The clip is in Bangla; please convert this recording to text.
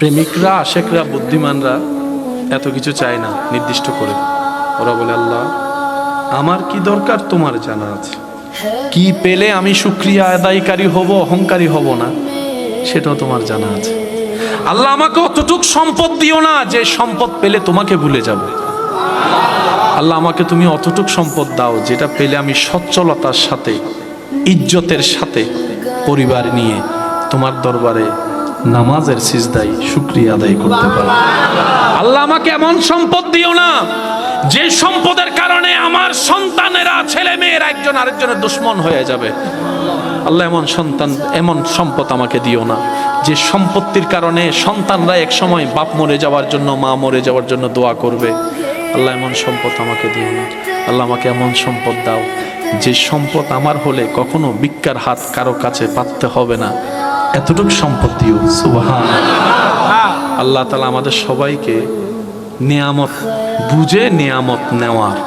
প্রেমিকরা আশেকরা বুদ্ধিমানরা এত কিছু চায় না নির্দিষ্ট করে। ওরা বলে, আল্লাহ আমার কি দরকার তোমার জানা আছে, কি পেলে আমি শুকরিয়া আদায়কারী হব, অহংকারী হব না সেটাও তোমার জানা আছে। আল্লাহ আমাকে অতটুক সম্পদ দিও না যে সম্পদ পেলে তোমাকে ভুলে যাব। আল্লাহ আমাকে তুমি অতটুক সম্পদ দাও যেটা পেলে আমি সচ্ছলতার সাথে ইজ্জতের সাথে পরিবার নিয়ে তোমার দরবারে নামাজের সিজদায় শুকরিয়া আদায় করতে পারো। আল্লাহ আমাকে এমন সম্পদ দিও না যে সম্পদের কারণে আমার সন্তানেরা ছেলে মেয়েরা একজন আরেকজনের দুশমন হয়ে যাবে। আল্লাহ এমন সন্তান এমন সম্পদ আমাকে দিও না যে সম্পত্তির কারণে সন্তানরা এক সময় বাপ মরে যাওয়ার জন্য মা মরে যাওয়ার জন্য দোয়া করবে। আল্লাহ এমন সম্পদ আমাকে দিও না। আল্লাহ আমাকে এমন সম্পদ দাও যে সম্পদ আমার হলে কখনো ভিক্ষার হাত কারো কাছে পাততে হবে না, এতটুকু সম্পদ দিও। সুবহানাল্লাহ। আল্লাহ তাআলা আমাদের সবাইকে নিয়ামত বুঝে নিয়ামত নেওয়ার